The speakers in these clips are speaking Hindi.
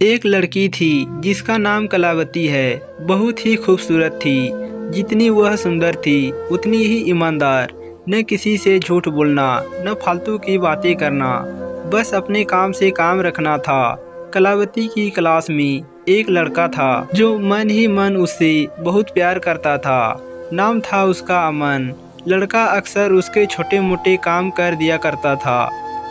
एक लड़की थी जिसका नाम कलावती है। बहुत ही खूबसूरत थी। जितनी वह सुंदर थी उतनी ही ईमानदार। न किसी से झूठ बोलना, न फालतू की बातें करना, बस अपने काम से काम रखना था। कलावती की क्लास में एक लड़का था जो मन ही मन उससे बहुत प्यार करता था। नाम था उसका अमन। लड़का अक्सर उसके छोटे मोटे काम कर दिया करता था।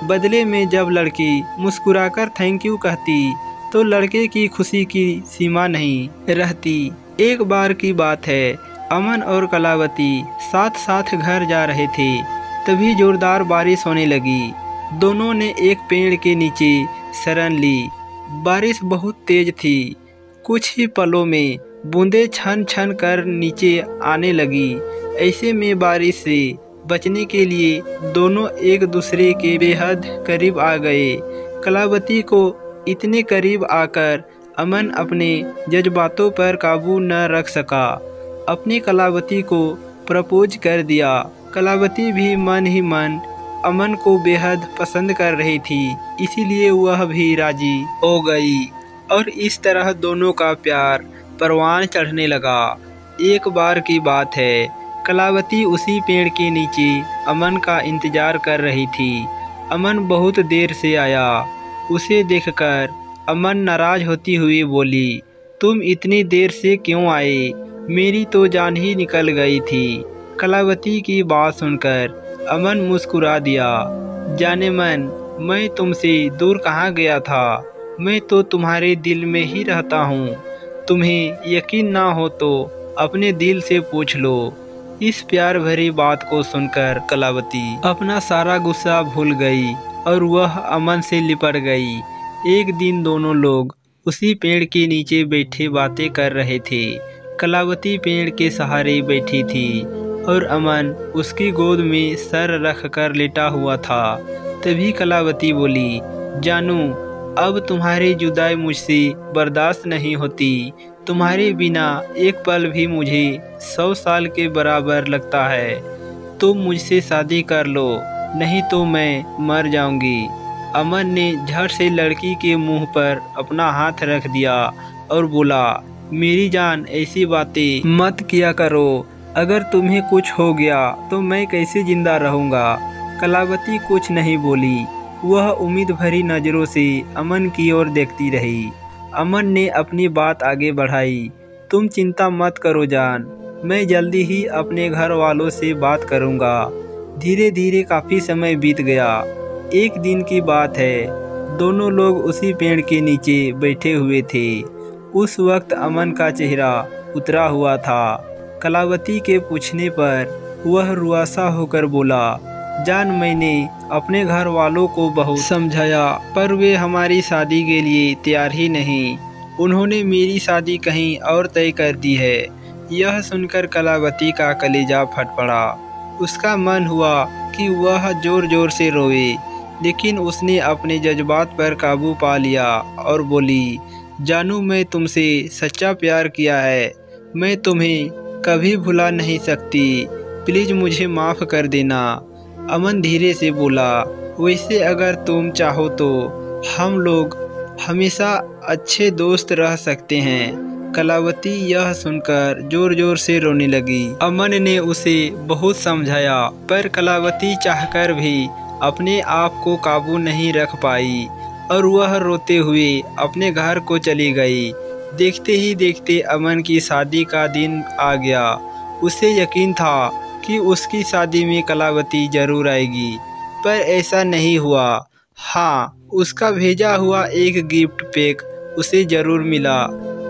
बदले में जब लड़की मुस्कुराकर थैंक यू कहती तो लड़के की खुशी की सीमा नहीं रहती। एक बार की बात है, अमन और कलावती साथ साथ घर जा रहे थे। तभी जोरदार बारिश होने लगी। दोनों ने एक पेड़ के नीचे शरण ली। बारिश बहुत तेज थी। कुछ ही पलों में बूंदें छन छन कर नीचे आने लगी। ऐसे में बारिश से बचने के लिए दोनों एक दूसरे के बेहद करीब आ गए। कलावती को इतने करीब आकर अमन अपने जज्बातों पर काबू न रख सका। अपनी कलावती को प्रपोज कर दिया। कलावती भी मन ही मन अमन को बेहद पसंद कर रही थी, इसीलिए वह भी राजी हो गई और इस तरह दोनों का प्यार परवान चढ़ने लगा। एक बार की बात है, कलावती उसी पेड़ के नीचे अमन का इंतजार कर रही थी। अमन बहुत देर से आया। उसे देखकर अमन नाराज होती हुई बोली, तुम इतनी देर से क्यों आए? मेरी तो जान ही निकल गई थी। कलावती की बात सुनकर अमन मुस्कुरा दिया। जाने मन, मैं तुमसे दूर कहाँ गया था? मैं तो तुम्हारे दिल में ही रहता हूँ। तुम्हें यकीन ना हो तो अपने दिल से पूछ लो। इस प्यार भरी बात को सुनकर कलावती अपना सारा गुस्सा भूल गई और वह अमन से लिपट गई। एक दिन दोनों लोग उसी पेड़ के नीचे बैठे बातें कर रहे थे। कलावती पेड़ के सहारे बैठी थी और अमन उसकी गोद में सर रख कर लेटा हुआ था। तभी कलावती बोली, जानू, अब तुम्हारी जुदाई मुझसे बर्दाश्त नहीं होती। तुम्हारे बिना एक पल भी मुझे 100 साल के बराबर लगता है। तुम मुझसे शादी कर लो, नहीं तो मैं मर जाऊंगी। अमन ने झट से लड़की के मुंह पर अपना हाथ रख दिया और बोला, मेरी जान, ऐसी बातें मत किया करो। अगर तुम्हें कुछ हो गया तो मैं कैसे जिंदा रहूंगा? कलावती कुछ नहीं बोली। वह उम्मीद भरी नज़रों से अमन की ओर देखती रही। अमन ने अपनी बात आगे बढ़ाई, तुम चिंता मत करो जान, मैं जल्दी ही अपने घर वालों से बात करूंगा। धीरे धीरे काफ़ी समय बीत गया। एक दिन की बात है, दोनों लोग उसी पेड़ के नीचे बैठे हुए थे। उस वक्त अमन का चेहरा उतरा हुआ था। कलावती के पूछने पर वह रुआसा होकर बोला, जान, मैंने अपने घर वालों को बहुत समझाया पर वे हमारी शादी के लिए तैयार ही नहीं। उन्होंने मेरी शादी कहीं और तय कर दी है। यह सुनकर कलावती का कलेजा फट पड़ा। उसका मन हुआ कि वह जोर जोर से रोए, लेकिन उसने अपने जज्बात पर काबू पा लिया और बोली, जानू, मैं तुमसे सच्चा प्यार किया है। मैं तुम्हें कभी भुला नहीं सकती। प्लीज़ मुझे माफ़ कर देना। अमन धीरे से बोला, वैसे अगर तुम चाहो तो हम लोग हमेशा अच्छे दोस्त रह सकते हैं। कलावती यह सुनकर जोर जोर से रोने लगी। अमन ने उसे बहुत समझाया पर कलावती चाहकर भी अपने आप को काबू नहीं रख पाई और वह रोते हुए अपने घर को चली गई। देखते ही देखते अमन की शादी का दिन आ गया। उसे यकीन था कि उसकी शादी में कलावती जरूर आएगी, पर ऐसा नहीं हुआ। हाँ, उसका भेजा हुआ एक गिफ्ट पैक उसे जरूर मिला।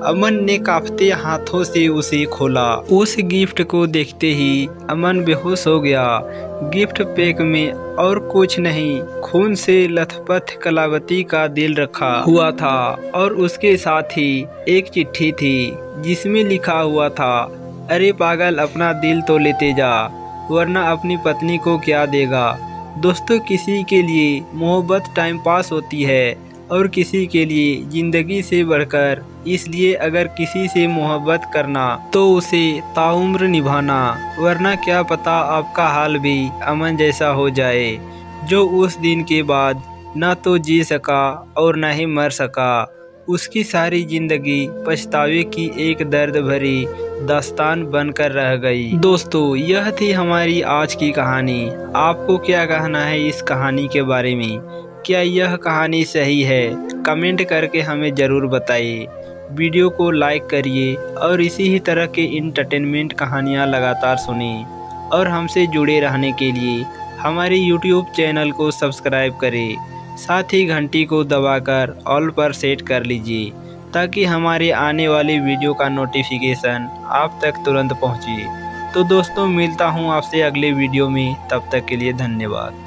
अमन ने कांपते हाथों से उसे खोला। उस गिफ्ट को देखते ही अमन बेहोश हो गया। गिफ्ट पैक में और कुछ नहीं, खून से लथपथ कलावती का दिल रखा हुआ था और उसके साथ ही एक चिट्ठी थी जिसमें लिखा हुआ था, अरे पागल, अपना दिल तो लेते जा, वरना अपनी पत्नी को क्या देगा। दोस्तों, किसी के लिए मोहब्बत टाइम पास होती है और किसी के लिए ज़िंदगी से बढ़कर। इसलिए अगर किसी से मोहब्बत करना तो उसे ताउम्र निभाना, वरना क्या पता आपका हाल भी अमन जैसा हो जाए, जो उस दिन के बाद ना तो जी सका और ना ही मर सका। उसकी सारी जिंदगी पछतावे की एक दर्द भरी दास्तान बनकर रह गई। दोस्तों, यह थी हमारी आज की कहानी। आपको क्या कहना है इस कहानी के बारे में? क्या यह कहानी सही है? कमेंट करके हमें ज़रूर बताइए। वीडियो को लाइक करिए और इसी ही तरह के इंटरटेनमेंट कहानियाँ लगातार सुनिए और हमसे जुड़े रहने के लिए हमारे YouTube चैनल को सब्सक्राइब करें। साथ ही घंटी को दबाकर ऑल पर सेट कर लीजिए ताकि हमारे आने वाले वीडियो का नोटिफिकेशन आप तक तुरंत पहुंचे। तो दोस्तों, मिलता हूं आपसे अगले वीडियो में। तब तक के लिए धन्यवाद।